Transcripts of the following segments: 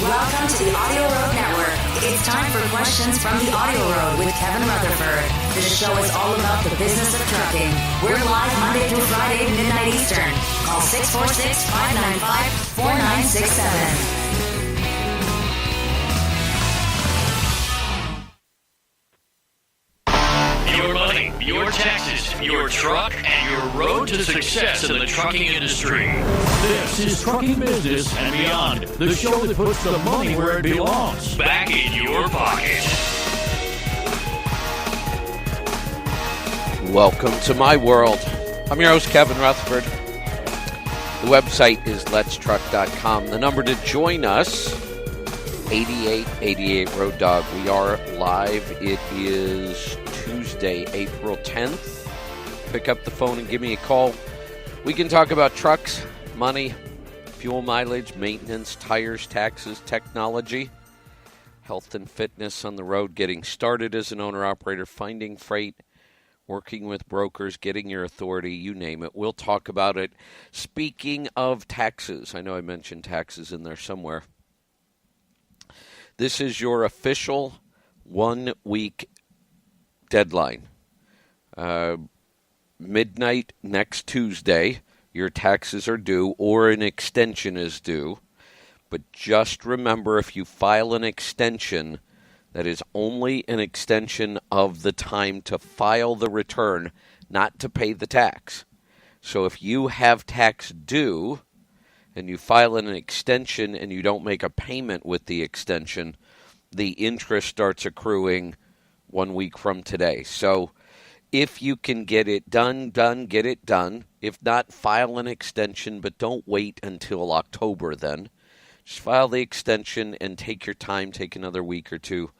Welcome to the AudioRoad Network. It's time for questions from the AudioRoad with Kevin Rutherford. This show is all about the business of trucking. We're live Monday through Friday, midnight Eastern. Call 646-595-4967. Your money, your taxes, your truck, and your road to success in the trucking industry. This is Trucking Business and Beyond, the show that puts the money where it belongs, back in your pocket. Welcome to my world. I'm your host, Kevin Rutherford. The website is letstruck.com. The number to join us, 8888 Road Dog. We are live. It is Tuesday, April 10th. Pick up the phone and give me a call. We can talk about trucks, money, fuel mileage, maintenance, tires, taxes, technology, health and fitness on the road, getting started as an owner-operator, finding freight, working with brokers, getting your authority, you name it. We'll talk about it. Speaking of taxes, I know I mentioned taxes in there somewhere. This is your official 1 week deadline. Midnight next Tuesday, your taxes are due or an extension is due. But just remember, if you file an extension, that is only an extension of the time to file the return, not to pay the tax. So if you have tax due and you file an extension and you don't make a payment with the extension, the interest starts accruing 1 week from today. So if you can get it done, get it done. If not, file an extension, but don't wait until October then. Just file the extension and take your time, take another week or two.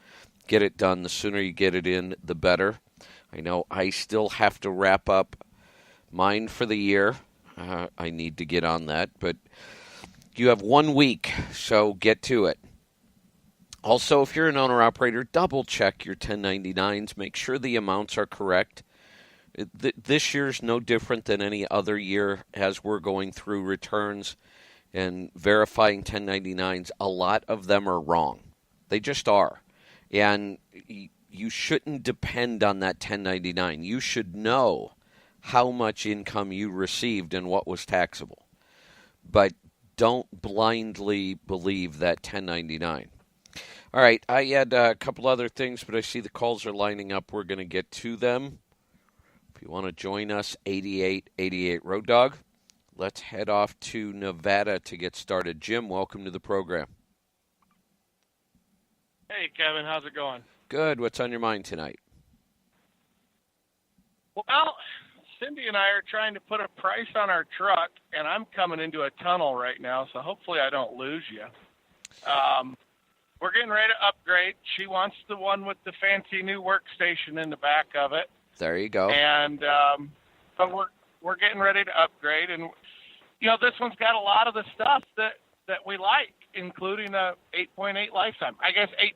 Get it done. The sooner you get it in, the better. I know I still have to wrap up mine for the year. I need to get on that, but you have 1 week, so get to it. Also, if you're an owner-operator, double-check your 1099s. Make sure the amounts are correct. This year's no different than any other year as we're going through returns and verifying 1099s. A lot of them are wrong. They just are. And you shouldn't depend on that 1099. You should know how much income you received and what was taxable. But don't blindly believe that 1099. All right, I had a couple other things, but I see the calls are lining up. We're going to get to them. If you want to join us, 8888 Road Dog. Let's head off to Nevada to get started. Jim, welcome to the program. Hey, Kevin, how's it going? Good. What's on your mind tonight? Well, Cindy and I are trying to put a price on our truck, and I'm coming into a tunnel right now, so hopefully I don't lose you. We're getting ready to upgrade. She wants the one with the fancy new workstation in the back of it. There you go. And but we're getting ready to upgrade, and this one's got a lot of the stuff that we like, including a 8.8 lifetime. I guess 8.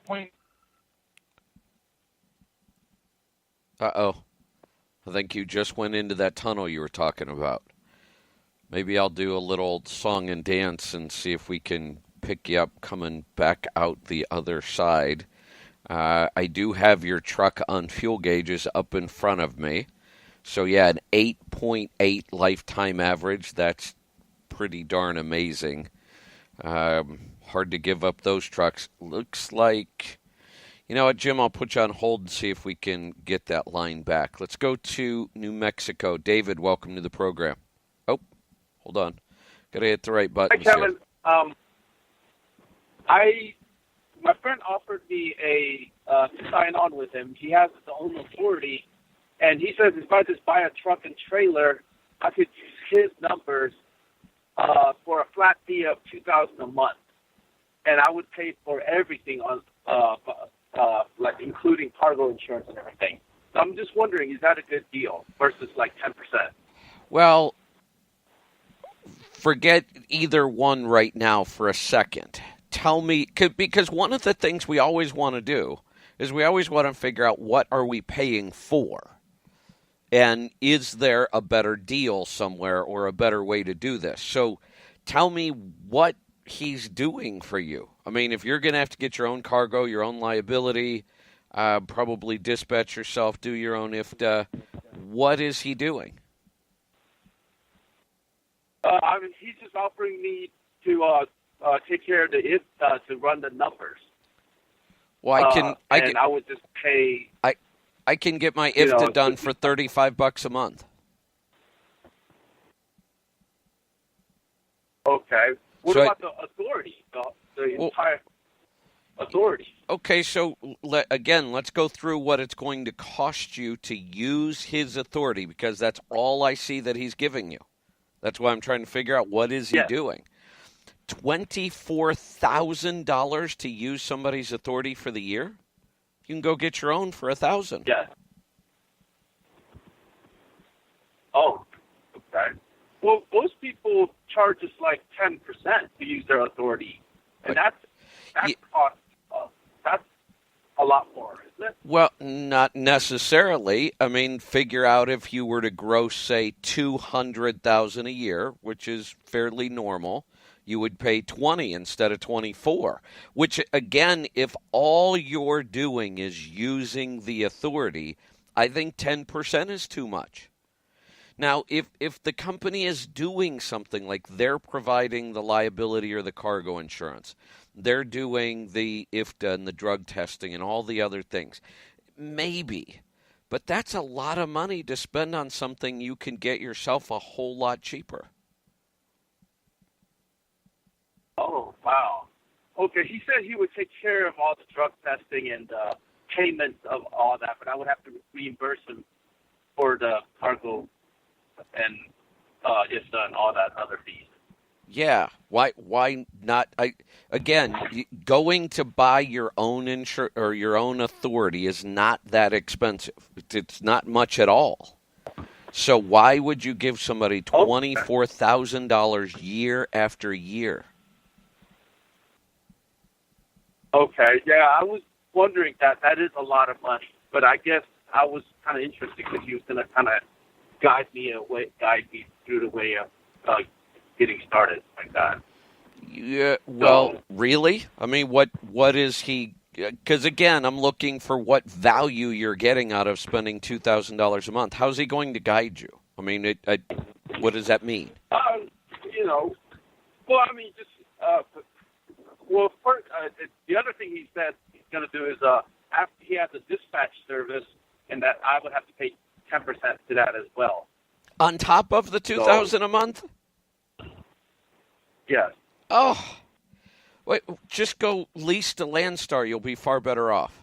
Uh-oh. I think you just went into that tunnel you were talking about. Maybe I'll do a little song and dance and see if we can pick you up coming back out the other side. I do have your truck on fuel gauges up in front of me. So, yeah, an 8.8 lifetime average. That's pretty darn amazing. Hard to give up those trucks. Looks like, you know what, Jim, I'll put you on hold and see if we can get that line back. Let's go to New Mexico. David, welcome to the program. Oh, hold on. Got to hit the right buttons. Hi, Kevin. My friend offered me to sign on with him. He has his own authority, and he says if I just buy a truck and trailer, I could use his numbers for a flat fee of $2,000 a month, and I would pay for everything on, like including cargo insurance and everything. So I'm just wondering, is that a good deal versus like 10%? Well, forget either one right now for a second. Tell me, because one of the things we always want to do is we always want to figure out what are we paying for. And is there a better deal somewhere or a better way to do this? So tell me what he's doing for you. I mean, if you're going to have to get your own cargo, your own liability, probably dispatch yourself, do your own IFTA, what is he doing? I mean, he's just offering me to take care of the IFTA, to run the numbers. Well, I would just pay. I can get my IFTA done for $35 a month. Okay. What about the authority? The entire authority. Okay, so let's go through what it's going to cost you to use his authority, because that's all I see that he's giving you. That's why I'm trying to figure out what is he doing. $24,000 to use somebody's authority for the year? You can go get your own for $1,000. Yeah. Oh, okay. Well, most people charge us like 10% to use their authority, and that's a lot more, isn't it? Well, not necessarily. I mean, figure out if you were to gross, say, $200,000 a year, which is fairly normal, you would pay $20 instead of $24. Which, again, if all you're doing is using the authority, I think 10% is too much. Now, if the company is doing something like they're providing the liability or the cargo insurance, they're doing the IFTA and the drug testing and all the other things, maybe. But that's a lot of money to spend on something you can get yourself a whole lot cheaper. Oh, wow. Okay, he said he would take care of all the drug testing and payments of all that, but I would have to reimburse him for the cargo and IFTA and all that other fees. Yeah, why not? Going to buy your own or your own authority is not that expensive. It's not much at all. So why would you give somebody $24,000 year after year? Okay, yeah, I was wondering that is a lot of money, but I guess I was kind of interested because he was going to kind of guide me through the way of getting started like that. Yeah, well, really? I mean, what is he? Because again, I'm looking for what value you're getting out of spending $2,000 a month. How's he going to guide you? I mean, what does that mean? First, the other thing he said he's going to do is after he has a dispatch service, and that I would have to pay 10% to that as well. On top of the $2,000 a month? Yes. Oh, wait! Just go lease to Landstar. You'll be far better off.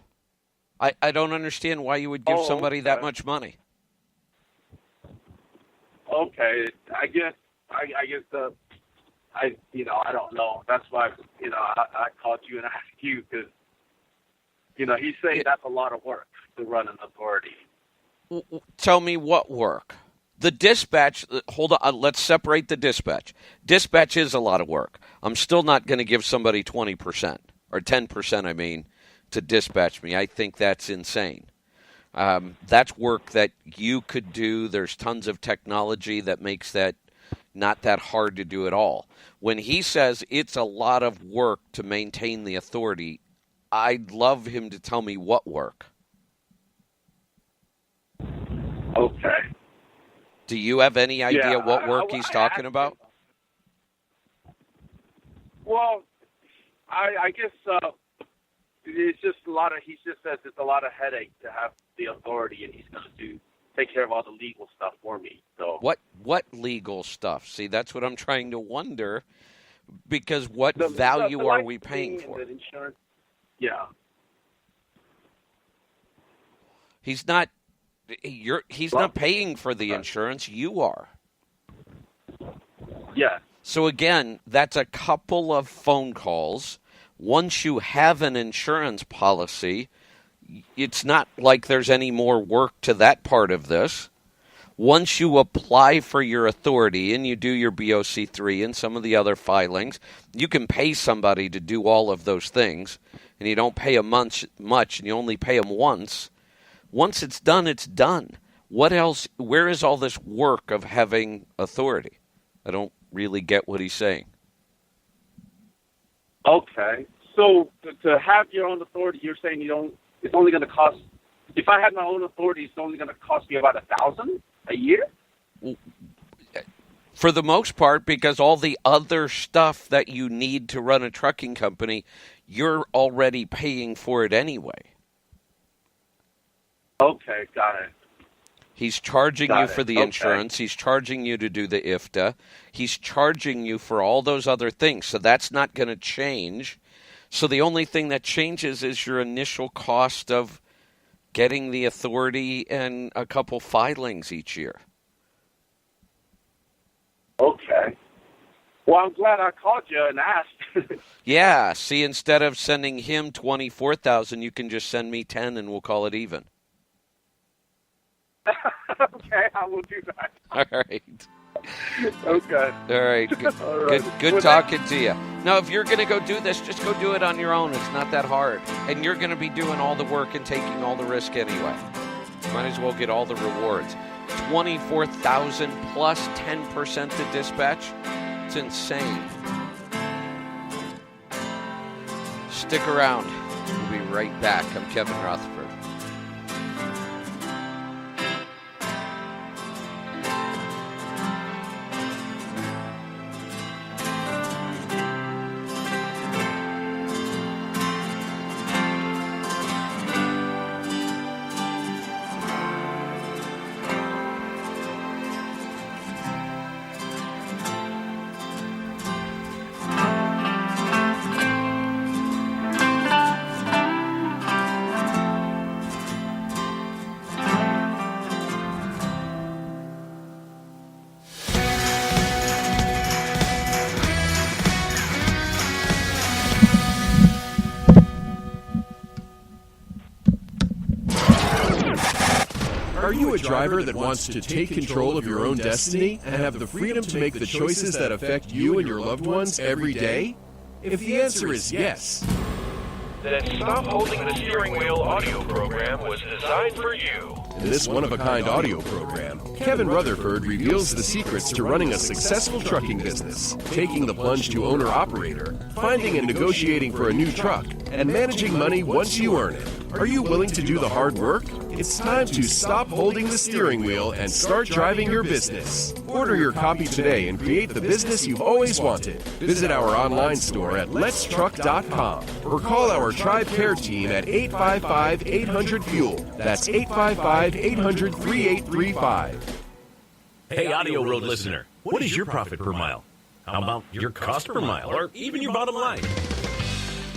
I don't understand why you would give somebody that much money. Okay, I don't know. That's why I called you and asked you because he's saying that's a lot of work to run an authority. Tell me what work. The dispatch, hold on, let's separate the dispatch. Dispatch is a lot of work. I'm still not going to give somebody 20%, or 10%, I mean, to dispatch me. I think that's insane. That's work that you could do. There's tons of technology that makes that not that hard to do at all. When he says it's a lot of work to maintain the authority, I'd love him to tell me what work. Okay. Do you have any idea what work he's talking about? Well, I guess it's just a lot of. He just says it's a lot of headache to have the authority, and he's going to take care of all the legal stuff for me. So what legal stuff? See, that's what I'm trying to wonder. Because what value are we paying for? Insurance. Yeah. He's not paying for the insurance. You are. Yeah. So again, that's a couple of phone calls. Once you have an insurance policy, it's not like there's any more work to that part of this. Once you apply for your authority and you do your BOC3 and some of the other filings, you can pay somebody to do all of those things, and you don't pay them much, and you only pay them once. Once it's done, it's done. What else? Where is all this work of having authority? I don't really get what he's saying. Okay. So to have your own authority, you're saying it's only going to cost, if I had my own authority, it's only going to cost me about $1,000 a year? For the most part, because all the other stuff that you need to run a trucking company, you're already paying for it anyway. Okay, got it. He's charging you for the insurance. He's charging you to do the IFTA. He's charging you for all those other things. So that's not going to change. So the only thing that changes is your initial cost of getting the authority and a couple filings each year. Okay. Well, I'm glad I called you and asked. Yeah. See, instead of sending him $24,000, you can just send me $10,000 and we'll call it even. Okay, I will do that. All right. Okay. All right. Good, All right. good talking to you. Now, if you're going to go do this, just go do it on your own. It's not that hard. And you're going to be doing all the work and taking all the risk anyway. Might as well get all the rewards. $24,000 plus 10% to dispatch. It's insane. Stick around. We'll be right back. I'm Kevin Rutherford. Are you a driver that wants to take control of your own destiny and have the freedom to make the choices that affect you and your loved ones every day? If the answer is yes, then Stop Holding the Steering Wheel audio program was designed for you. in this one-of-a-kind audio program, Kevin Rutherford reveals the secrets to running a successful trucking business, taking the plunge to owner-operator, finding and negotiating for a new truck, and managing money once you earn it. Are you willing to do the hard work? It's time to stop holding the steering wheel and start driving your business. Order your copy today and create the business you've always wanted. Visit our online store at letstruck.com or call our TribeCare Team at 855-800-FUEL. That's 855-800-3835. Hey, AudioRoad listener, what is your profit per mile? How about your cost per mile, or even your bottom line?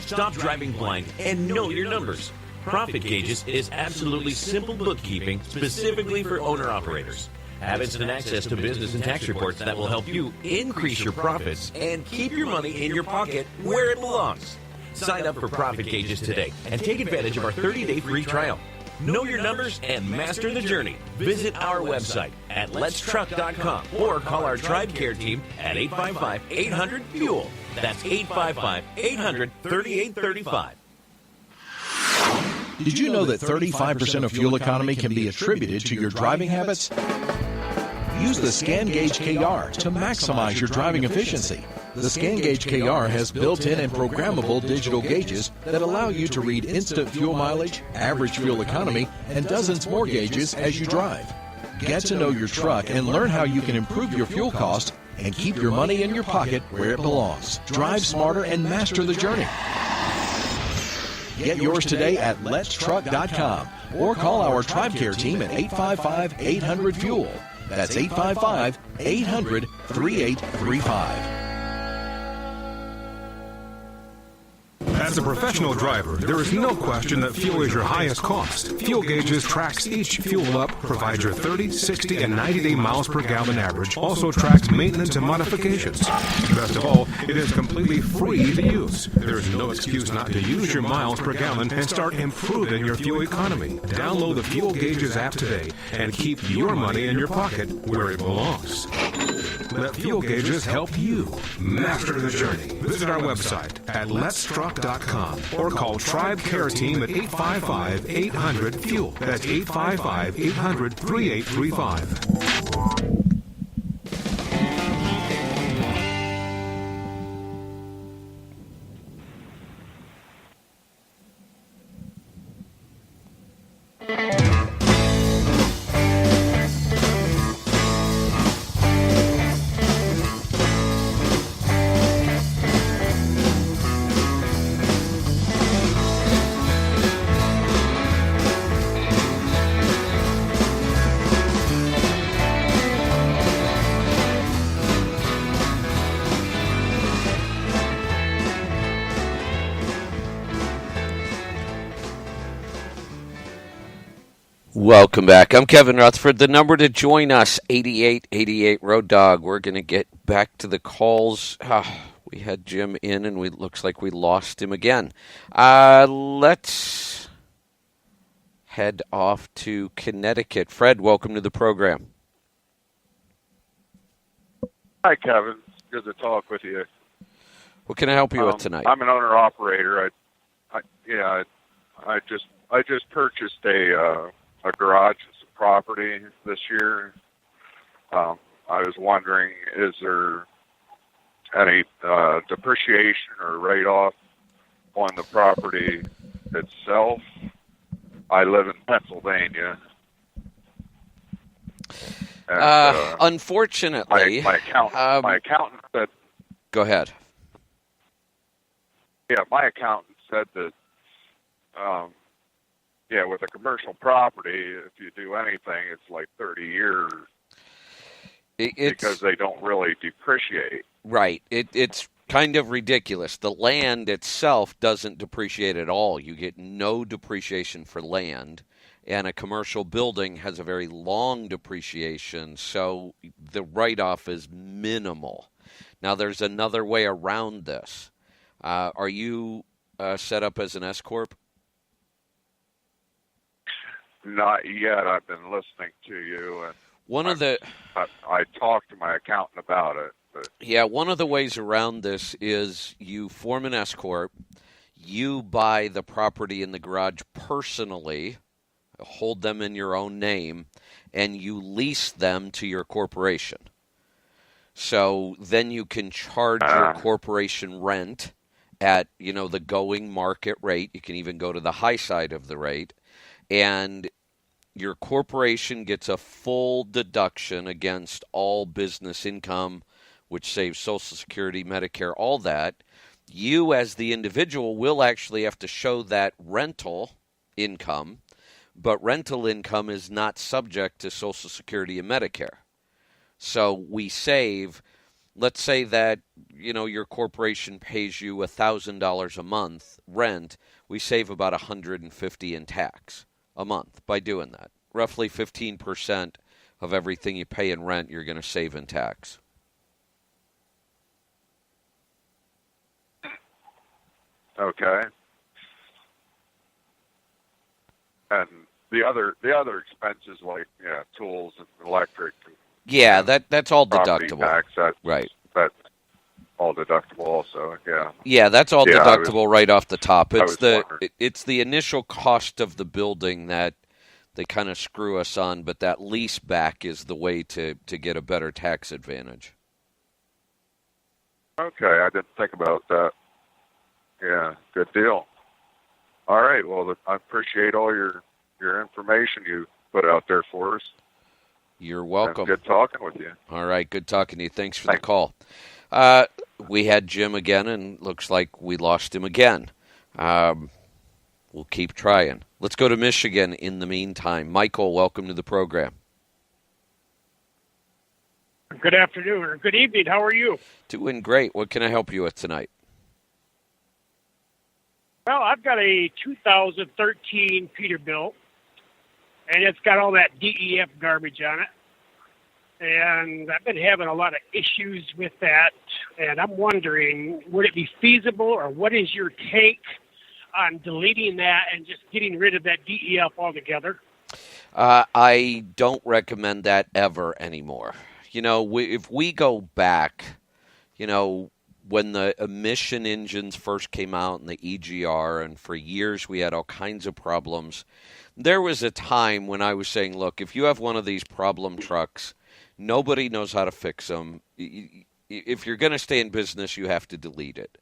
Stop driving blind and know your numbers. Profit Gauges is absolutely simple bookkeeping specifically for owner-operators. Have instant access to business and tax reports that will help you increase your profits and keep your money in your pocket where it belongs. Sign up for Profit Gauges today and take advantage of our 30-day free trial. Know your numbers and master the journey. Visit our website at letstruck.com or call our TribeCare Team at 855-800-FUEL. That's 855-800-3835. Did you know that 35% of fuel economy can be attributed to your driving habits? Use the Scan Gauge KR to maximize your driving efficiency. The Scan Gauge KR has built-in and programmable digital gauges that allow you to read instant fuel mileage, average fuel economy, and dozens more gauges as you drive. Get to know your truck and learn how you can improve your fuel cost and keep your money in your pocket where it belongs. Drive smarter and master the journey. Get yours today at letstruck.com or call our TribeCare Team at 855-800-FUEL. That's 855-800-3835. As a professional driver, there is no question that fuel is your highest cost. Fuel Gauges tracks each fuel up, provides your 30, 60, and 90-day miles per gallon average, also tracks maintenance and modifications. Best of all, it is completely free to use. There is no excuse not to use your miles per gallon and start improving your fuel economy. Download the Fuel Gauges app today and keep your money in your pocket where it belongs. Let Fuel Gauges help you master the journey. Visit our website at letstruck.com or call TribeCare Team at 855-800-FUEL. That's 855-800-3835. Welcome back. I'm Kevin Rutherford. The number to join us, 8888 Road Dog. We're going to get back to the calls. We had Jim in, and looks like we lost him again. Let's head off to Connecticut. Fred, welcome to the program. Hi, Kevin. Good to talk with you. What can I help you with tonight? I'm an owner-operator. I just purchased a garage and some property this year. I was wondering, is there any depreciation or write-off on the property itself? I live in Pennsylvania. And, unfortunately, my accountant said. Go ahead. Yeah, my accountant said that. With a commercial property, if you do anything, it's like 30 years because they don't really depreciate. Right. It's kind of ridiculous. The land itself doesn't depreciate at all. You get no depreciation for land, and a commercial building has a very long depreciation, so the write-off is minimal. Now, there's another way around this. Are you set up as an S-Corp? Not yet. I've been listening to you, and I talked to my accountant about it. But. Yeah, one of the ways around this is you form an S-Corp, you buy the property in the garage personally, hold them in your own name, and you lease them to your corporation. So then you can charge your corporation rent at, the going market rate. You can even go to the high side of the rate. And your corporation gets a full deduction against all business income, which saves Social Security, Medicare, all that. You, as the individual, will actually have to show that rental income, but rental income is not subject to Social Security and Medicare. So we save, let's say that, your corporation pays you $1,000 a month rent, we save about $150 in tax a month by doing that. Roughly 15% of everything you pay in rent, you're going to save in tax. Okay. And the other expenses like tools and electric. Yeah, that's all deductible. Tax, right. That's all deductible also. Yeah. Yeah, that's all deductible right off the top. It's the initial cost of the building that they kind of screw us on, but that lease back is the way to get a better tax advantage. Okay, I didn't think about that. Yeah, good deal. All right, well, I appreciate all your information you put out there for us. You're welcome. Good talking with you. All right, good talking to you. Thanks for the call. We had Jim again, and looks like we lost him again. We'll keep trying. Let's go to Michigan in the meantime. Michael, welcome to the program. Good afternoon, or good evening. How are you? Doing great. What can I help you with tonight? Well, I've got a 2013 Peterbilt, and it's got all that DEF garbage on it. And I've been having a lot of issues with that, and I'm wondering, would it be feasible, or what is your take on deleting that and just getting rid of that DEF altogether? I don't recommend that ever anymore. If we go back, when the emission engines first came out and the EGR, and for years we had all kinds of problems, there was a time when I was saying, look, if you have one of these problem trucks, nobody knows how to fix them. If you're going to stay in business, you have to delete it.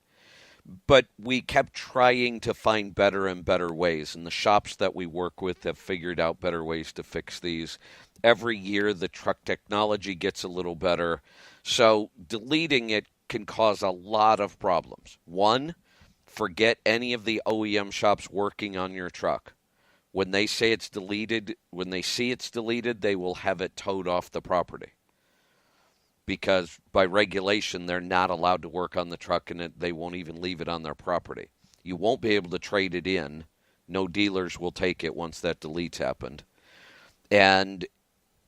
But we kept trying to find better and better ways, and the shops that we work with have figured out better ways to fix these. Every year, the truck technology gets a little better, so deleting it can cause a lot of problems. One, forget any of the OEM shops working on your truck. When they say it's deleted, when they see it's deleted, they will have it towed off the property. Because by regulation, they're not allowed to work on the truck, and they won't even leave it on their property. You won't be able to trade it in. No dealers will take it once that delete's happened. And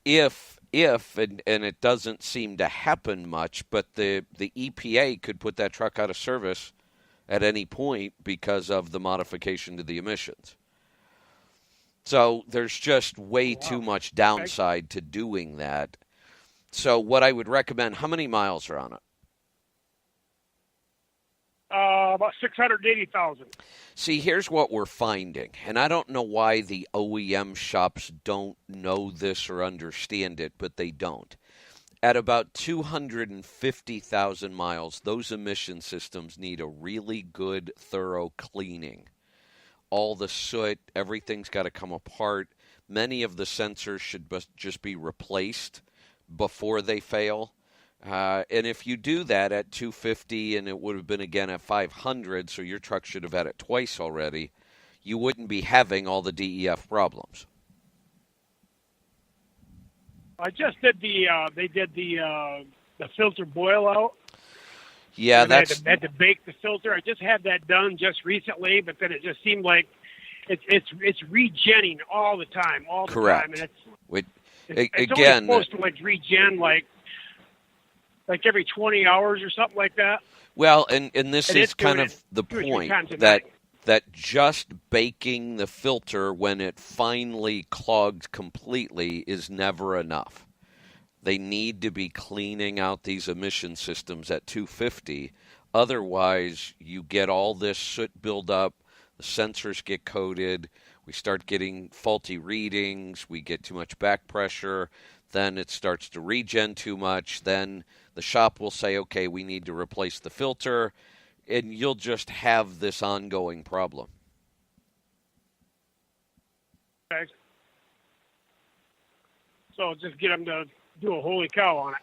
if and it doesn't seem to happen much, but the EPA could put that truck out of service at any point because of the modification to the emissions. So there's just way too much downside to doing that. So what I would recommend, how many miles are on it? About 680,000. See, here's what we're finding, and I don't know why the OEM shops don't know this or understand it, but they don't. At about 250,000 miles, those emission systems need a really good, thorough cleaning. All the soot, everything's got to come apart. Many of the sensors should just be replaced before they fail. And if you do that at 250, and it would have been again at 500, so your truck should have had it twice already, you wouldn't be having all the DEF problems. I just did they did the filter boil out. Yeah, and that's... I had to bake the filter. I just had that done just recently, but then it just seemed like it's regenning all the time, Correct. time. And it's again, only supposed to like regen like every 20 hours or something like that. Well, and this is kind of the point that just baking the filter when it finally clogged completely is never enough. They need to be cleaning out these emission systems at 250. Otherwise, you get all this soot buildup, the sensors get coated, we start getting faulty readings, we get too much back pressure, then it starts to regen too much, then the shop will say, okay, we need to replace the filter, and you'll just have this ongoing problem. Okay. So just get them to do a holy cow on it.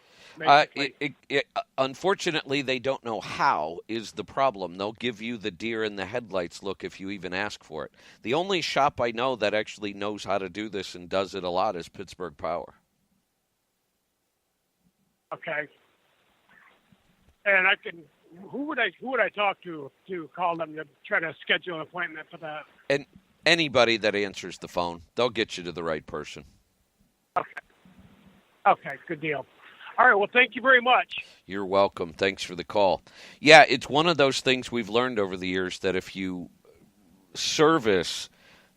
Unfortunately, they don't know how is the problem. They'll give you the deer in the headlights look if you even ask for it. The only shop I know that actually knows how to do this and does it a lot is Pittsburgh Power. Okay. And who would I talk to call them to try to schedule an appointment for that? And anybody that answers the phone, they'll get you to the right person. Okay, good deal. All right, well, thank you very much. You're welcome. Thanks for the call. Yeah, it's one of those things we've learned over the years that if you service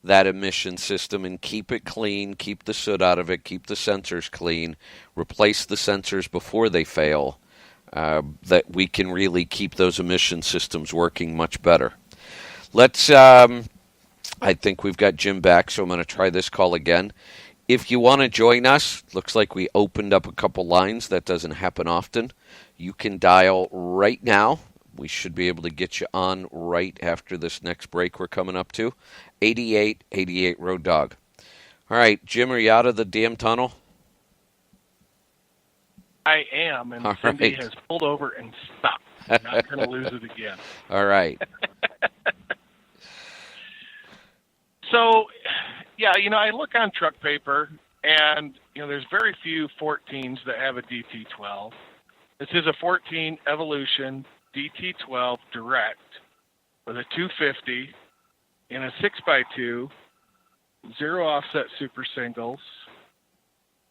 that emission system and keep it clean, keep the soot out of it, keep the sensors clean, replace the sensors before they fail, that we can really keep those emission systems working much better. Let's, I think we've got Jim back, so I'm going to try this call again. If you want to join us, looks like we opened up a couple lines. That doesn't happen often. You can dial right now. We should be able to get you on right after this next break we're coming up to. 8888 Road Dog. All right, Jim, are you out of the damn tunnel? I am, and All Cindy right. has pulled over and stopped. I'm not going to lose it again. All right. So, yeah, I look on truck paper, and, there's very few 14s that have a DT12. This is a 14 Evolution DT12 Direct with a 250 in a 6x2, zero offset super singles.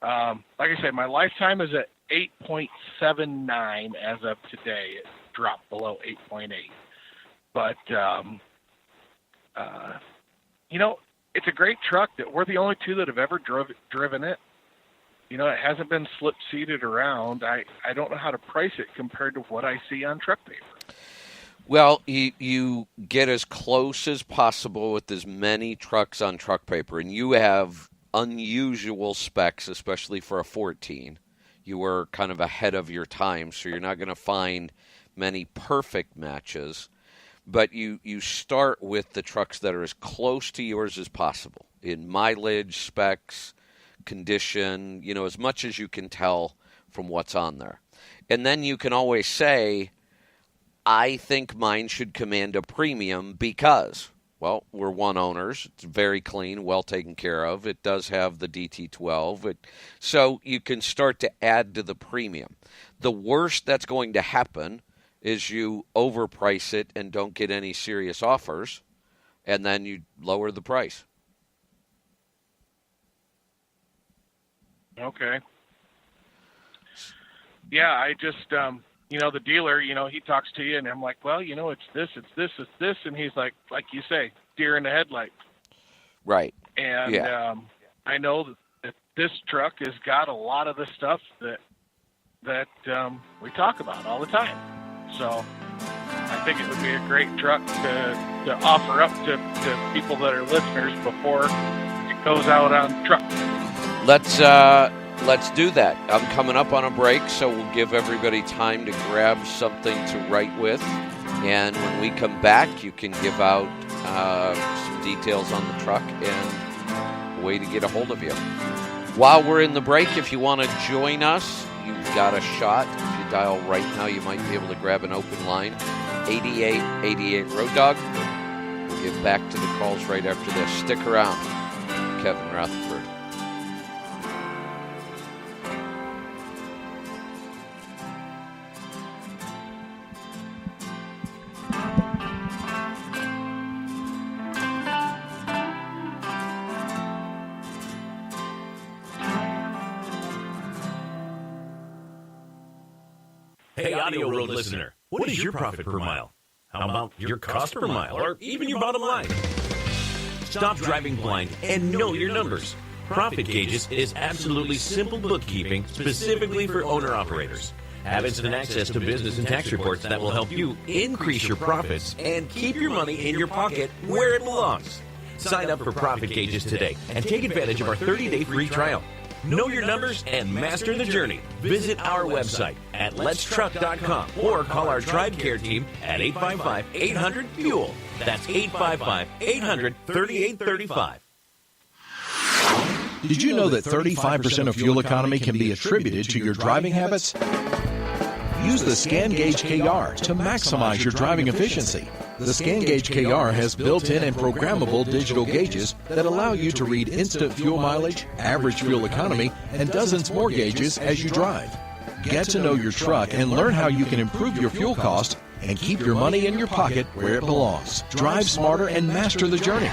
Like I said, my lifetime is at 8.79 as of today. It dropped below 8.8. But, it's a great truck that we're the only two that have ever driven it. It hasn't been slip-seated around. I don't know how to price it compared to what I see on truck paper. Well, you get as close as possible with as many trucks on truck paper, and you have unusual specs, especially for a 14. You were kind of ahead of your time, so you're not going to find many perfect matches. But you start with the trucks that are as close to yours as possible in mileage, specs, condition, as much as you can tell from what's on there. And then you can always say, I think mine should command a premium because, well, we're one owners. It's very clean, well taken care of. It does have the DT12. So you can start to add to the premium. The worst that's going to happen is you overprice it and don't get any serious offers, and then you lower the price. Okay. Yeah, I just, the dealer, he talks to you, and I'm like, well, it's this, and he's like you say, deer in the headlights. Right. And I know that this truck has got a lot of the stuff that we talk about all the time. So I think it would be a great truck to offer up to people that are listeners before it goes out on truck. Let's do that. I'm coming up on a break, so we'll give everybody time to grab something to write with. And when we come back, you can give out some details on the truck and a way to get a hold of you. While we're in the break, if you want to join us, you've got a shot. If you dial right now, you might be able to grab an open line. 8888 Road Dog. We'll get back to the calls right after this. Stick around. Kevin Rutherford. Hey, AudioRoad listener, what is your profit per mile? How about your cost per mile, or even your bottom line? Stop driving blind and know your numbers. Profit Gauges is absolutely simple bookkeeping specifically for owner-operators. Have instant access to business and tax reports that will help you increase your profits and keep your money in your pocket where it belongs. Sign up for Profit Gauges today and take advantage of our 30-day free trial. Know your numbers and master the journey. Visit our website at letstruck.com or call our TribeCare team at 855-800-FUEL. That's 855-800-3835. Did you know that 35% of fuel economy can be attributed to your driving habits? Use the ScanGauge KR to maximize your driving efficiency. The ScanGauge KR has built-in and programmable digital gauges that allow you to read instant fuel mileage, average fuel economy, and dozens more gauges as you drive. Get to know your truck and learn how you can improve your fuel cost and keep your money in your pocket where it belongs. Drive smarter and master the journey.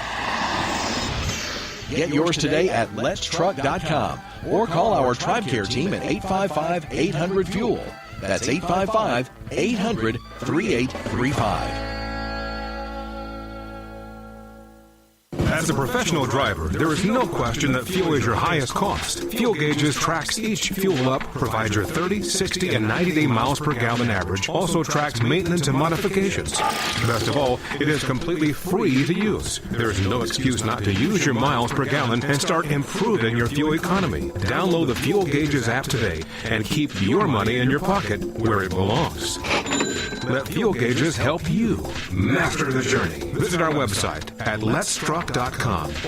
Get yours today at letstruck.com or call our TribeCare team at 855-800-FUEL. That's 855-800-3835. As a professional driver, there is no question that fuel is your highest cost. Fuel Gauges tracks each fuel up, provides your 30, 60, and 90-day miles per gallon average, also tracks maintenance and modifications. Best of all, it is completely free to use. There is no excuse not to use your miles per gallon and start improving your fuel economy. Download the Fuel Gauges app today and keep your money in your pocket where it belongs. Let Fuel Gauges help you master the journey. Visit our website at letstruck.com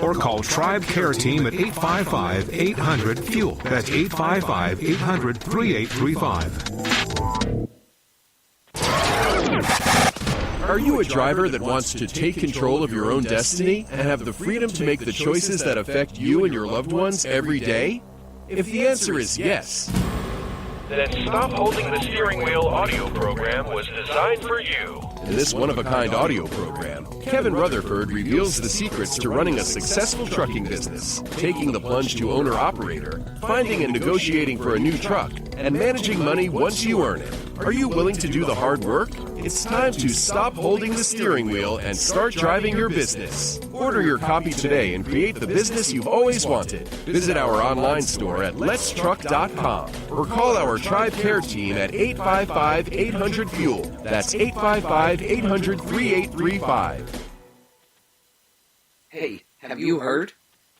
or call TribeCare Team at 855-800-FUEL. That's 855-800-3835. Are you a driver that wants to take control of your own destiny and have the freedom to make the choices that affect you and your loved ones every day? If the answer is yes, Then Stop Holding the Steering Wheel audio program was designed for you. in this one-of-a-kind audio program, Kevin Rutherford reveals the secrets to running a successful trucking business, taking the plunge to owner-operator, finding and negotiating for a new truck, and managing money once you earn it. Are you willing to do the hard work? It's time to stop holding the steering wheel and start driving your business. Order your copy today and create the business you've always wanted. Visit our online store at letstruck.com or call our TribeCare team at 855-800-FUEL. That's 855-800-3835. Hey, have you heard?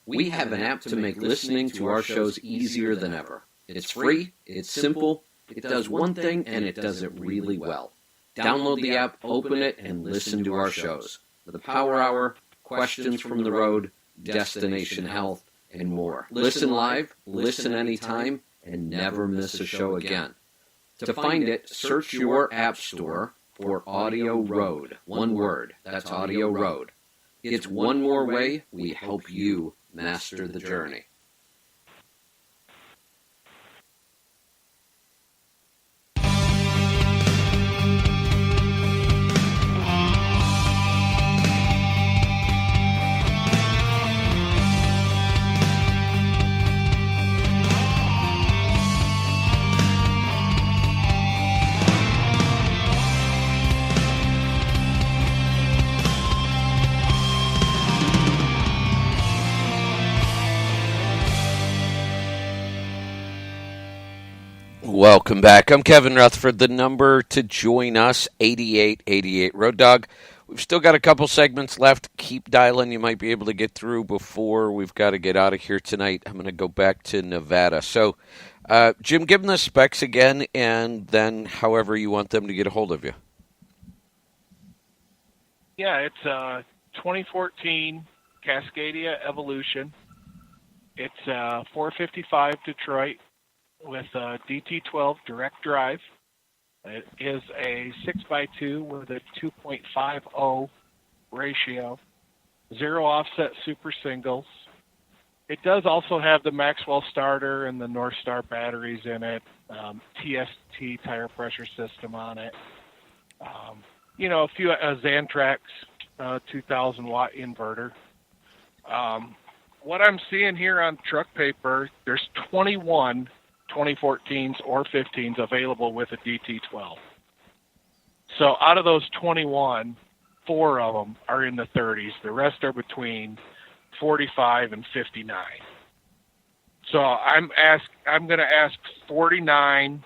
We have an app to make listening to our shows easier than ever. It's free, it's simple, it does one thing, and it does it really well. Download the app, open it, and listen to our shows. The Power Hour, Questions from the Road, Destination Health, and more. Listen live, listen anytime, and never miss a show again. To find it, search your app store for AudioRoad. One word. That's AudioRoad. It's one more way we help you master the journey. Welcome back. I'm Kevin Rutherford. The number to join us, 8888 Road Dog. We've still got a couple segments left. Keep dialing. You might be able to get through before we've got to get out of here tonight. I'm going to go back to Nevada. So, Jim, give them the specs again, and then however you want them to get a hold of you. Yeah, it's 2014 Cascadia Evolution. It's 455 Detroit. With a DT12 direct drive. It is a 6x2 with a 2.50 ratio, 0 offset super singles. It does also have the Maxwell starter and the North Star batteries in it, TST tire pressure system on it. A few Xantrax 2,000 watt inverter. What I'm seeing here on truck paper, there's 21 2014s or 15s available with a DT12. So out of those 21, 4 of them are in the 30s. The rest are between 45 and 59. So I'm going to ask 49.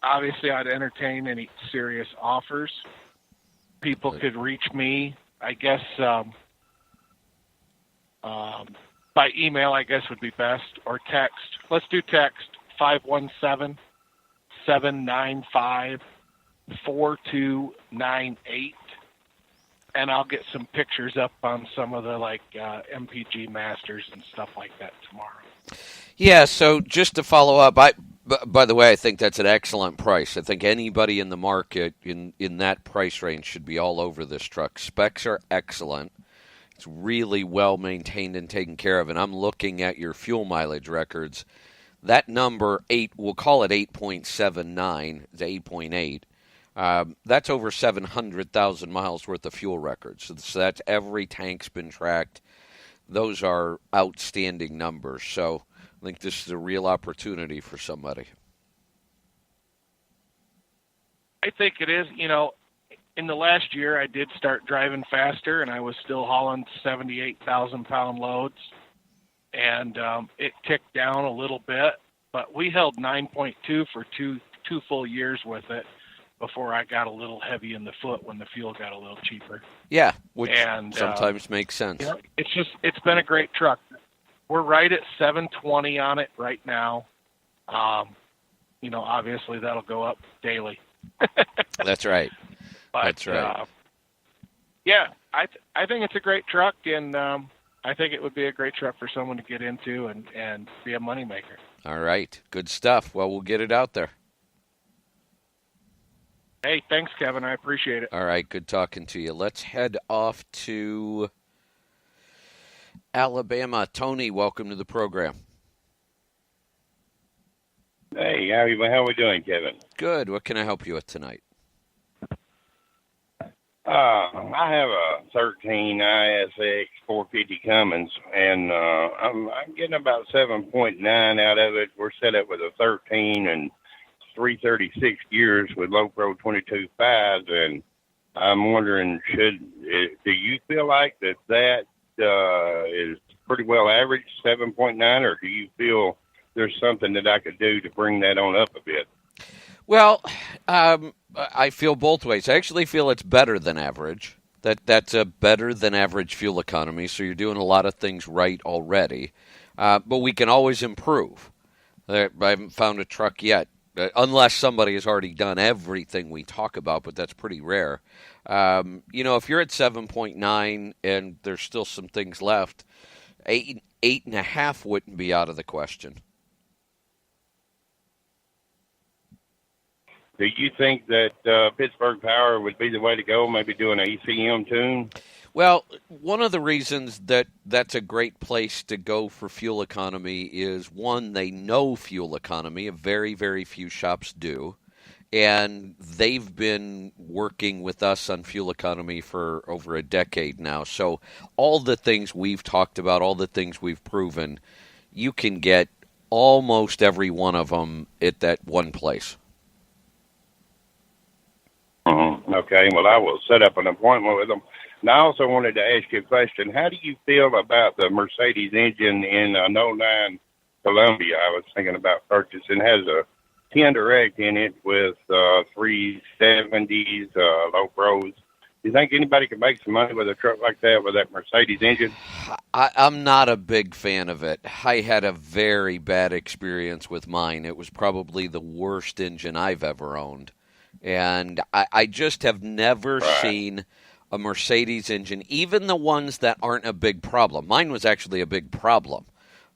Obviously, I'd entertain any serious offers. People could reach me, I guess, by email, I guess would be best, or text. Let's do text. 517-795-4298, and I'll get some pictures up on some of the MPG Masters and stuff like that tomorrow. Yeah, so just to follow up, by the way, I think that's an excellent price. I think anybody in the market in that price range should be all over this truck. Specs are excellent. It's really well maintained and taken care of, and I'm looking at your fuel mileage records. That number, we'll call it 8.79, it's 8.8. That's over 700,000 miles worth of fuel records. So that's every tank's been tracked. Those are outstanding numbers. So I think this is a real opportunity for somebody. I think it is. In the last year, I did start driving faster, and I was still hauling 78,000-pound loads. And it ticked down a little bit, but we held 9.2 for two full years with it before I got a little heavy in the foot when the fuel got a little cheaper. Yeah, which sometimes makes sense. It's been a great truck. We're right at 720 on it right now. Obviously that'll go up daily. That's right. But, that's right. I think it's a great truck, and I think it would be a great truck for someone to get into and be a moneymaker. All right. Good stuff. Well, we'll get it out there. Hey, thanks, Kevin. I appreciate it. All right. Good talking to you. Let's head off to Alabama. Tony, welcome to the program. Hey, how are we doing, Kevin? Good. What can I help you with tonight? I have a 13 ISX 450 Cummins, and I'm getting about 7.9 out of it. We're set up with a 13 and 336 gears with low pro 22.5s, and I'm wondering, do you feel like that is pretty well average, 7.9, or do you feel there's something that I could do to bring that on up a bit? Well, I feel both ways. I actually feel it's better than average. That's a better than average fuel economy, so you're doing a lot of things right already. But we can always improve. I haven't found a truck yet unless somebody has already done everything we talk about, but that's pretty rare. If you're at 7.9 and there's still some things left, 8.5 wouldn't be out of the question. Do you think that Pittsburgh Power would be the way to go, maybe doing an ECM tune? Well, one of the reasons that's a great place to go for fuel economy is, one, they know fuel economy. Very, very few shops do. And they've been working with us on fuel economy for over a decade now. So all the things we've talked about, all the things we've proven, you can get almost every one of them at that one place. Okay, well, I will set up an appointment with them. And I also wanted to ask you a question. How do you feel about the Mercedes engine in an 09 Columbia I was thinking about purchasing? It has a 10 direct in it with 370s, low pros. Do you think anybody can make some money with a truck like that with that Mercedes engine? I'm not a big fan of it. I had a very bad experience with mine. It was probably the worst engine I've ever owned. And I just have never seen a Mercedes engine, even the ones that aren't a big problem. Mine was actually a big problem.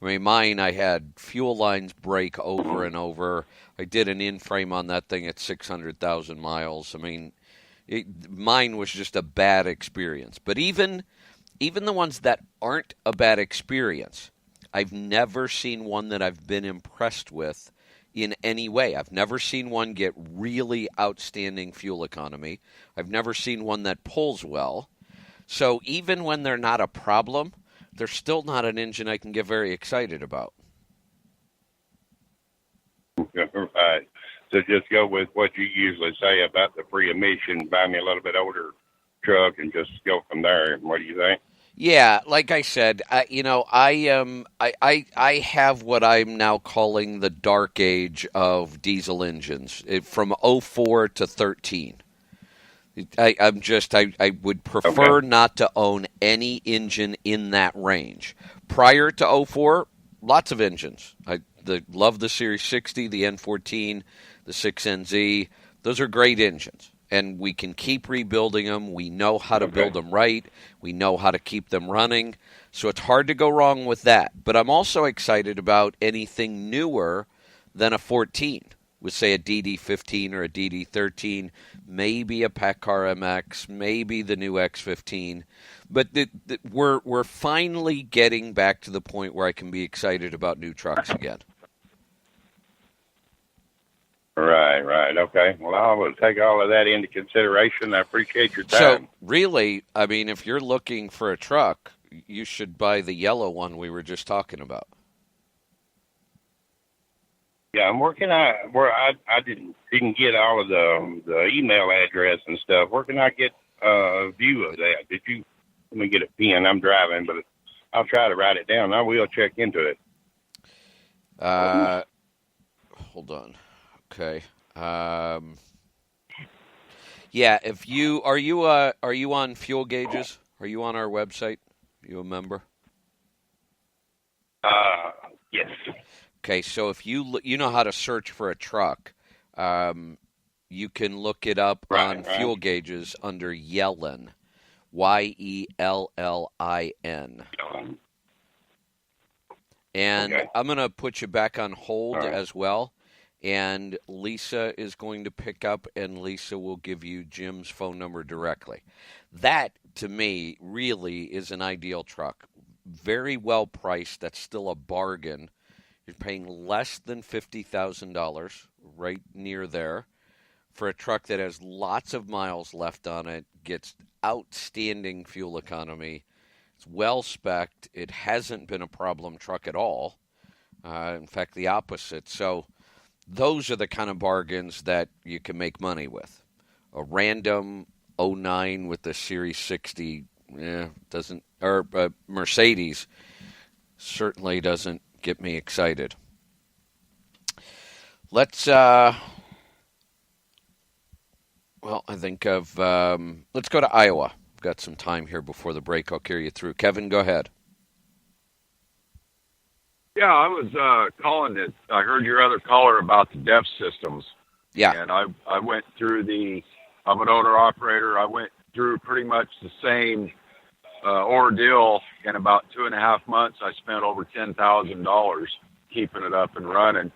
I mean, mine, I had fuel lines break over and over. I did an in-frame on that thing at 600,000 miles. I mean, mine was just a bad experience. But even the ones that aren't a bad experience, I've never seen one that I've been impressed with in any way. I've never seen one get really outstanding fuel economy. I've never seen one that pulls well. So even when they're not a problem, they're still not an engine I can get very excited about. Right. So just go with what you usually say about the pre-emission, buy me a little bit older truck and just go from there. What do you think? Yeah, like I said, I have what I'm now calling the dark age of diesel engines, from 04 to 13. I would prefer not to own any engine in that range. Prior to 04, lots of engines. I love the Series 60, the N14, the 6NZ. Those are great engines. And we can keep rebuilding them. We know how to build them right. We know how to keep them running. So it's hard to go wrong with that. But I'm also excited about anything newer than a 14, with, say, a DD15 or a DD13, maybe a PACCAR MX, maybe the new X15. But we're finally getting back to the point where I can be excited about new trucks again. Right. Okay. Well, I will take all of that into consideration. I appreciate your time. So, really, I mean, if you're looking for a truck, you should buy the yellow one we were just talking about. Yeah, I'm working on where I didn't get all of the email address and stuff. Where can I get a view of that? Let me get a pen. I'm driving, but I'll try to write it down. I will check into it. Hold on. Okay. Yeah. If you are you on Fuel Gauges? Are you on our website? Are you a member? Yes. Okay. So if you know how to search for a truck, you can look it up on Fuel Gauges under Yellin, YELLIN. And I'm going to put you back on hold as well. And Lisa is going to pick up, and Lisa will give you Jim's phone number directly. That, to me, really is an ideal truck. Very well priced. That's still a bargain. You're paying less than $50,000, right near there, for a truck that has lots of miles left on it, gets outstanding fuel economy. It's well-spec'd. It hasn't been a problem truck at all. In fact, the opposite. So those are the kind of bargains that you can make money with. A random 09 with the Series 60 doesn't, or Mercedes certainly doesn't get me excited. Let's I think of let's go to Iowa. We've got some time here before the break. I'll carry you through. Kevin, go ahead. Yeah, I was calling it. I heard your other caller about the DEF systems. Yeah. And I went through I'm an owner-operator. I went through pretty much the same ordeal in about 2.5 months. I spent over $10,000 keeping it up and running.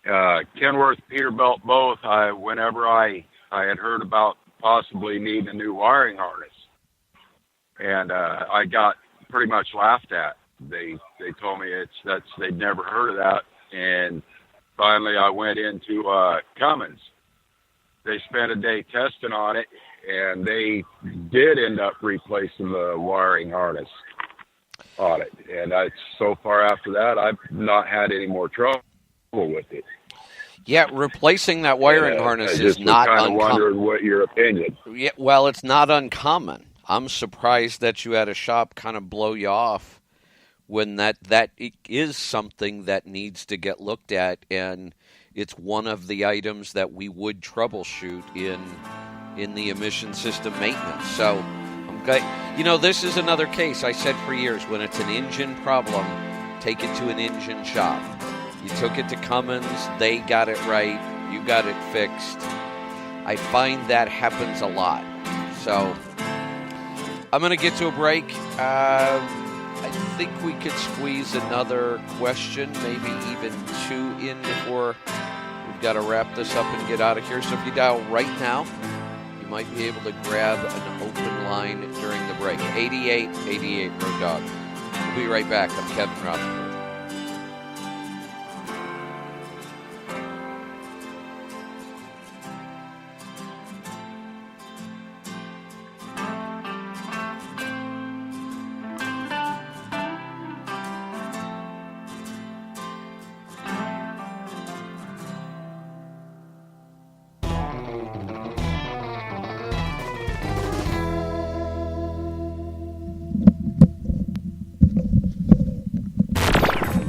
Kenworth, Peterbilt, both. Whenever I had heard about possibly needing a new wiring harness, and I got pretty much laughed at. They told me they'd never heard of that, and finally I went into Cummins. They spent a day testing on it, and they did end up replacing the wiring harness on it. And so far after that, I've not had any more trouble with it. Yeah, replacing that wiring harness is not uncommon. I just wondered what your opinion. Yeah, well, it's not uncommon. I'm surprised that you had a shop kind of blow you off when that is something that needs to get looked at, and it's one of the items that we would troubleshoot in the emission system maintenance. So, this is another case. I said for years, when it's an engine problem, take it to an engine shop. You took it to Cummins, they got it right, you got it fixed. I find that happens a lot. So, I'm going to get to a break. I think we could squeeze another question, maybe even 2 in before we've got to wrap this up and get out of here. So if you dial right now, you might be able to grab an open line during the break. 8888 Road Dog. We'll be right back. I'm Kevin Rutherford.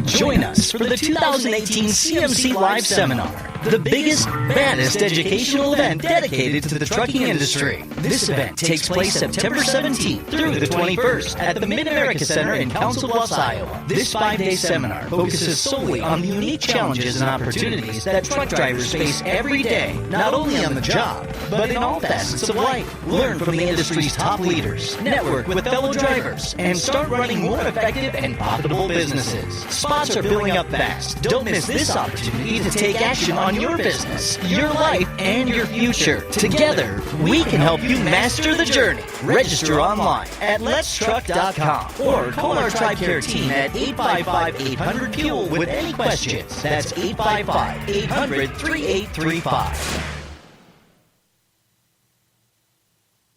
Join us for the 2018 CMC Live Seminar, the biggest, baddest educational event dedicated to the trucking industry. This event takes place September 17th through the 21st at the Mid-America Center in Council Bluffs, Iowa. This 5-day seminar focuses solely on the unique challenges and opportunities that truck drivers face every day, not only on the job, but in all facets of life. Learn from the industry's top leaders, network with fellow drivers, and start running more effective and profitable businesses. Spots are filling up fast. Don't miss this opportunity to take action on your business, your life, and your future. Together, we can help you master the journey. Register online at letstruck.com or call our TribeCare team at 855-800-FUEL with any questions. That's 855-800-3835.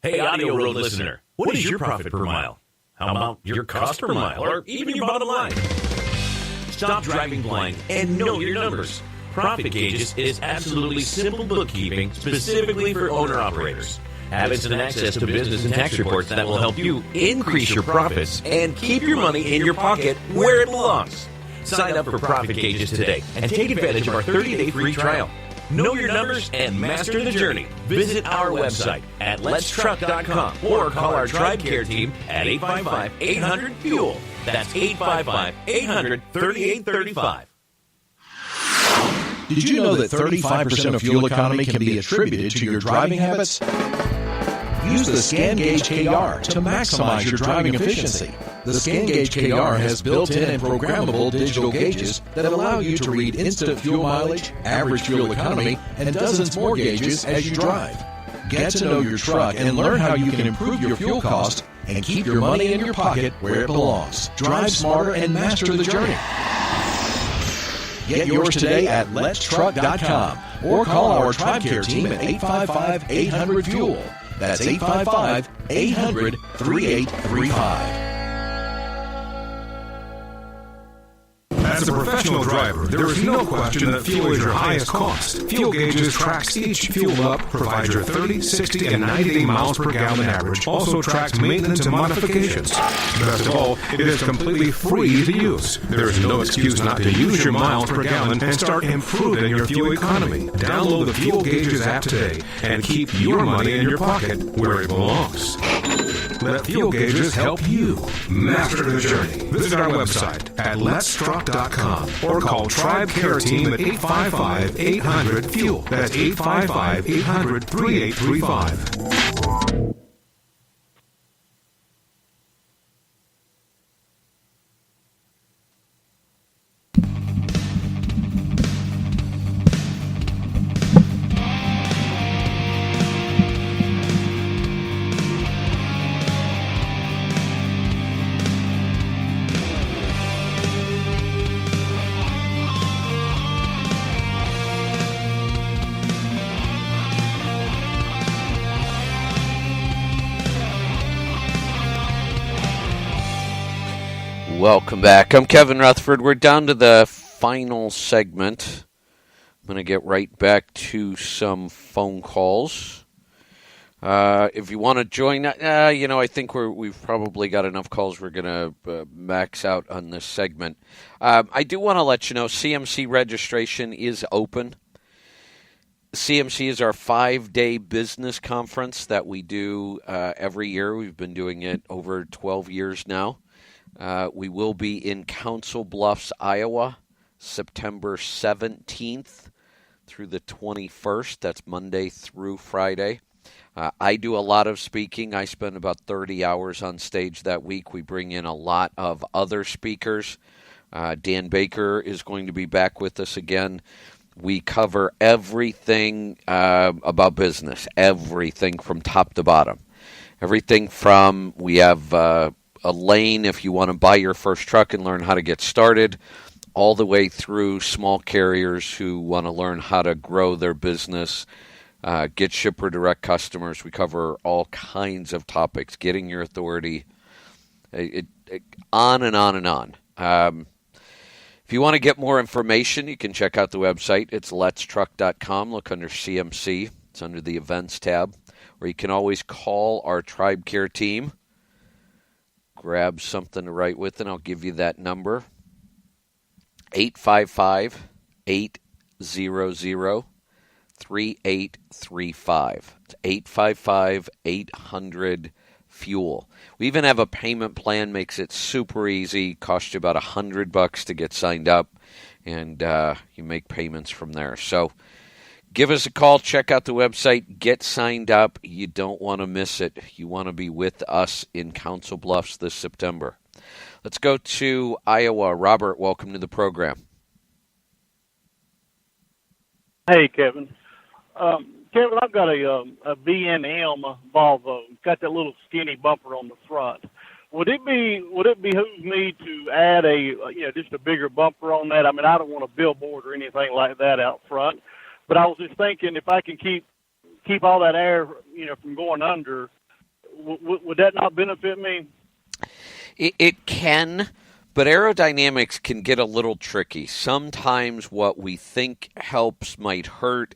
Hey, AudioRoad listener, what is your profit per mile? How about your cost per mile, or even your bottom line? Stop driving blind and know your numbers. Profit Gauges is absolutely simple bookkeeping specifically for owner-operators. Habits and access to business and tax reports that will help you increase your profits and keep your money in your pocket where it belongs. Sign up for Profit Gauges today and take advantage of our 30-day free trial. Know your numbers and master the journey. Visit our website at letstruck.com or call our TribeCare team at 855-800-FUEL. That's 855-800-3835. Did you know that 35% of fuel economy can be attributed to your driving habits? Use the Scan Gauge KR to maximize your driving efficiency. The Scan Gauge KR has built-in and programmable digital gauges that allow you to read instant fuel mileage, average fuel economy, and dozens more gauges as you drive. Get to know your truck and learn how you can improve your fuel cost and keep your money in your pocket where it belongs. Drive smarter and master the journey. Get yours today at letstruck.com or call our TribeCare team at 855-800-FUEL. That's 855-800-3835. As a professional driver, there is no question that fuel is your highest cost. Fuel Gauges tracks each fuel up, provides your 30, 60, and 90-day miles per gallon average. Also tracks maintenance and modifications. Best of all, it is completely free to use. There is no excuse not to use your miles per gallon and start improving your fuel economy. Download the Fuel Gauges app today and keep your money in your pocket where it belongs. Let fuel gauges help you master the journey. Visit our website at letstruck.com or call TribeCare Team at 855-800-FUEL. That's 855-800-3835. Welcome back. I'm Kevin Rutherford. We're down to the final segment. I'm going to get right back to some phone calls. If you want to join, I think we've probably got enough calls. We're going to max out on this segment. I do want to let you know CMC registration is open. CMC is our 5-day business conference that we do every year. We've been doing it over 12 years now. We will be in Council Bluffs, Iowa, September 17th through the 21st. That's Monday through Friday. I do a lot of speaking. I spend about 30 hours on stage that week. We bring in a lot of other speakers. Dan Baker is going to be back with us again. We cover everything about business, everything from top to bottom. Everything from, we have a lane if you want to buy your first truck and learn how to get started, all the way through small carriers who want to learn how to grow their business, get shipper direct customers. We cover all kinds of topics, getting your authority, on and on and on. If you want to get more information, you can check out the website. It's letstruck.com. Look under CMC. It's under the events tab. Or you can always call our TribeCare team. Grab something to write with, and I'll give you that number. 855-800-3835. It's 855-800-FUEL. We even have a payment plan, makes it super easy. Costs you about $100 to get signed up, and you make payments from there. So give us a call, check out the website, get signed up. You don't want to miss it. You want to be with us in Council Bluffs this September. Let's go to Iowa. Robert, welcome to the program. Hey, Kevin. Kevin, I've got a B&M Volvo. It's got that little skinny bumper on the front. Would it behoove me to add just a bigger bumper on that? I mean, I don't want a billboard or anything like that out front, but I was just thinking if I can keep all that air, from going under, would that not benefit me? It can, but aerodynamics can get a little tricky. Sometimes what we think helps might hurt.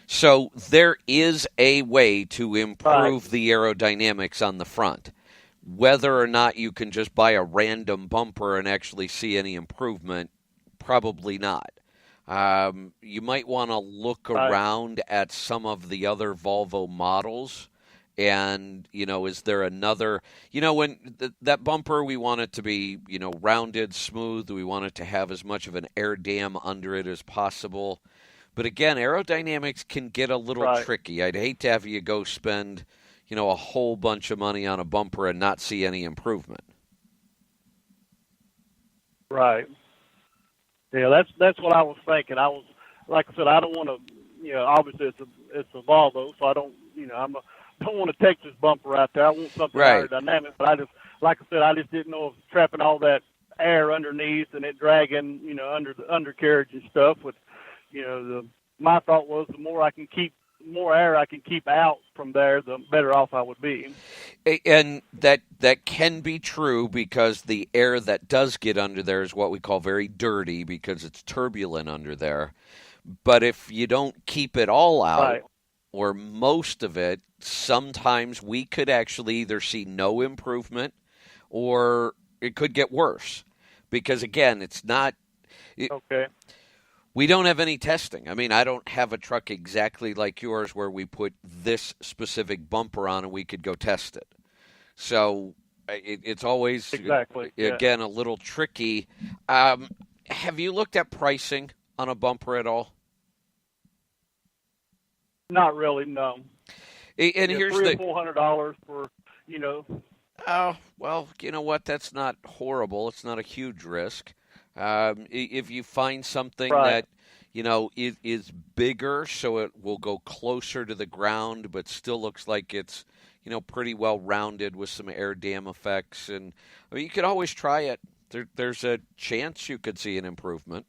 So there is a way to improve the aerodynamics on the front. Whether or not you can just buy a random bumper and actually see any improvement, probably not. You might want to look around at some of the other Volvo models. And, is there another, when that bumper, we want it to be, rounded, smooth. We want it to have as much of an air dam under it as possible. But again, aerodynamics can get a little tricky. I'd hate to have you go spend, a whole bunch of money on a bumper and not see any improvement. Right. Yeah, that's what I was thinking. Like I said, I don't want to, obviously it's a Volvo, so I don't, don't want a Texas bumper out there. I want something aerodynamic, but I just didn't know if trapping all that air underneath and it dragging, under the undercarriage and stuff with, my thought was the more air I can keep out from there, the better off I would be. And that can be true because the air that does get under there is what we call very dirty because it's turbulent under there. But if you don't keep it all out or most of it, sometimes we could actually either see no improvement or it could get worse because, again, it's not okay. We don't have any testing. I mean, I don't have a truck exactly like yours where we put this specific bumper on and we could go test it. So it's always, exactly, again, a little tricky. Have you looked at pricing on a bumper at all? Not really, no. And here's $300 or $400 for, Oh, well, you know what? That's not horrible. It's not a huge risk. If you find something that, is bigger, so it will go closer to the ground, but still looks like it's, pretty well rounded with some air dam effects. And you could always try it. There's a chance you could see an improvement.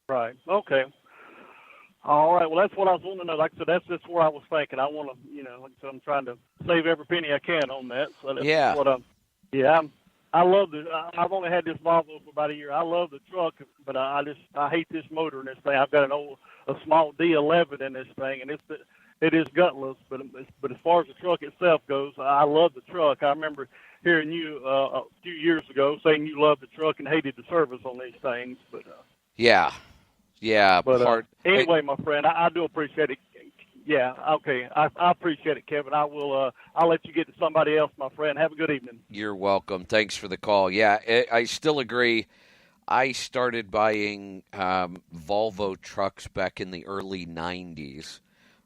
Right. Okay. All right. Well, that's what I was wanting to know. Like I said, that's just where I was thinking. I want to, like I said, I'm trying to save every penny I can on that. So that's what I love the. I've only had this Volvo for about a year. I love the truck, but I hate this motor in this thing. I've got a small D11 in this thing, and it is gutless. But as far as the truck itself goes, I love the truck. I remember hearing you a few years ago saying you loved the truck and hated the service on these things. But yeah. But anyway, my friend, I do appreciate it. Yeah, okay. I appreciate it, Kevin. I will. I'll let you get to somebody else, my friend. Have a good evening. You're welcome. Thanks for the call. Yeah, I still agree. I started buying Volvo trucks back in the early 90s.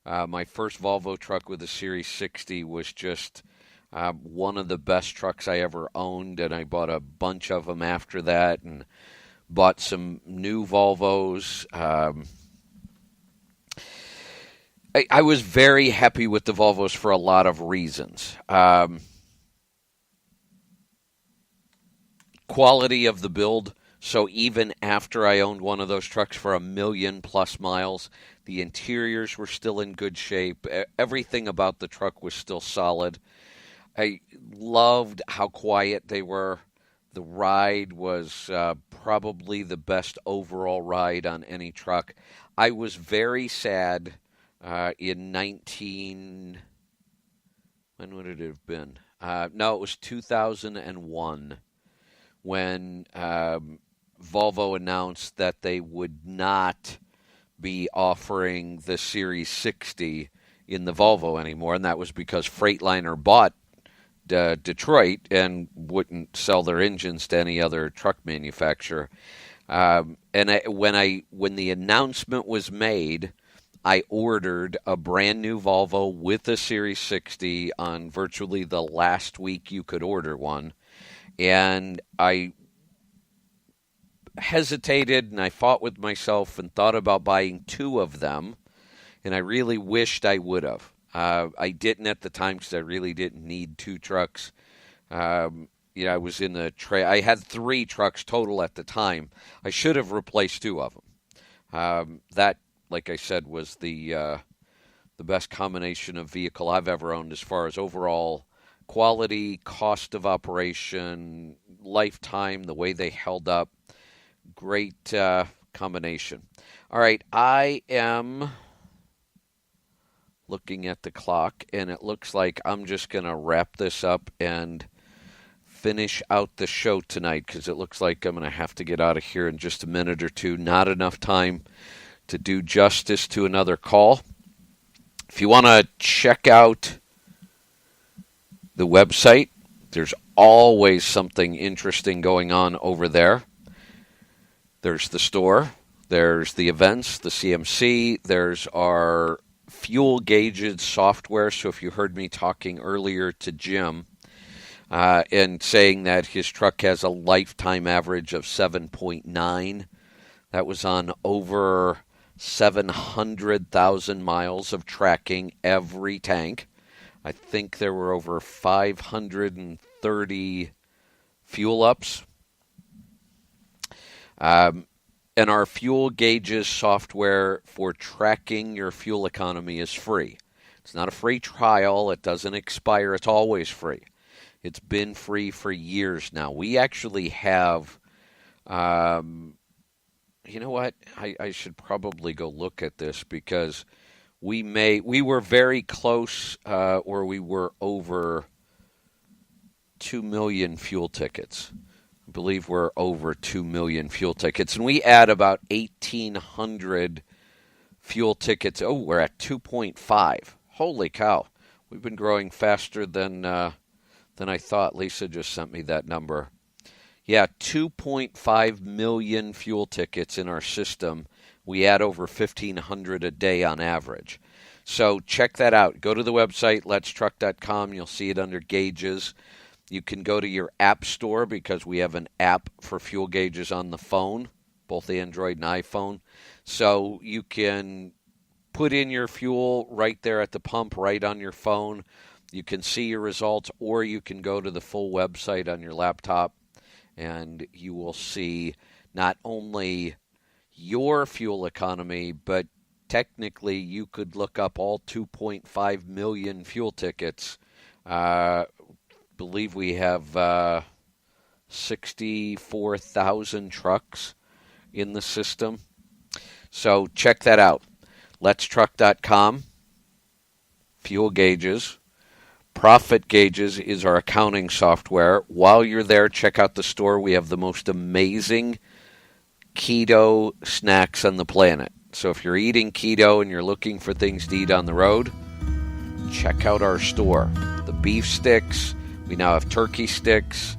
My first Volvo truck with a Series 60 was just one of the best trucks I ever owned, and I bought a bunch of them after that, and bought some new Volvos. I was very happy with the Volvos for a lot of reasons. Quality of the build. So even after I owned one of those trucks for 1 million+ miles, the interiors were still in good shape. Everything about the truck was still solid. I loved how quiet they were. The ride was probably the best overall ride on any truck. I was very sad in when would it have been? No, it was 2001 when Volvo announced that they would not be offering the Series 60 in the Volvo anymore, and that was because Freightliner bought Detroit and wouldn't sell their engines to any other truck manufacturer. When the announcement was made, I ordered a brand new Volvo with a Series 60 on virtually the last week you could order one, and I hesitated and I fought with myself and thought about buying 2 of them, and I really wished I would have. I didn't at the time because I really didn't need 2 trucks. I was in I had 3 trucks total at the time. I should have replaced 2 of them. That, like I said, was the best combination of vehicle I've ever owned as far as overall quality, cost of operation, lifetime, the way they held up. Great combination. All right, I am looking at the clock, and it looks like I'm just going to wrap this up and finish out the show tonight because it looks like I'm going to have to get out of here in just a minute or two. Not enough time to do justice to another call. If you want to check out the website, there's always something interesting going on over there. There's the store, there's the events, the CMC, there's our fuel gauges software. So if you heard me talking earlier to Jim and saying that his truck has a lifetime average of 7.9, that was on over 700,000 miles of tracking every tank. I think there were over 530 fuel ups. And our fuel gauges software for tracking your fuel economy is free. It's not a free trial. It doesn't expire. It's always free. It's been free for years now. We actually have, you know what? I should probably go look at this because we were very close, or we were over 2 million fuel tickets. I believe we're over 2 million fuel tickets, and we add about 1,800 fuel tickets. Oh, we're at 2.5. Holy cow. We've been growing faster than I thought. Lisa just sent me that number. Yeah, 2.5 million fuel tickets in our system. We add over 1,500 a day on average. So check that out. Go to the website, letstruck.com. You'll see it under gauges. You can go to your app store because we have an app for fuel gauges on the phone, both Android and iPhone. So you can put in your fuel right there at the pump, right on your phone. You can see your results, or you can go to the full website on your laptop, and you will see not only your fuel economy, but technically you could look up all 2.5 million fuel tickets. Believe we have 64,000 trucks in the system. So check that out. letstruck.com, fuel gauges. Profit Gauges is our accounting software. While you're there, check out the store. We have the most amazing keto snacks on the planet. So if you're eating keto and you're looking for things to eat on the road, check out our store. The beef sticks, we now have turkey sticks.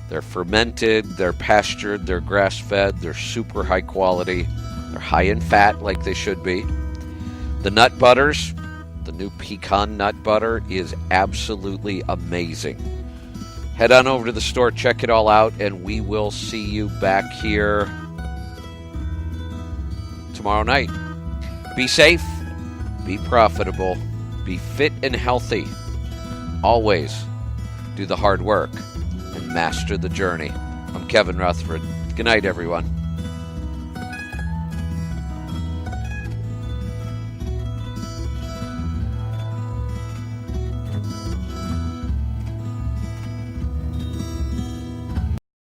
They're fermented, they're pastured, they're grass-fed, they're super high quality. They're high in fat like they should be. The nut butters, the new pecan nut butter is absolutely amazing. Head on over to the store, check it all out, and we will see you back here tomorrow night. Be safe, be profitable, be fit and healthy. Always do the hard work and master the journey. I'm Kevin Rutherford. Good night, everyone.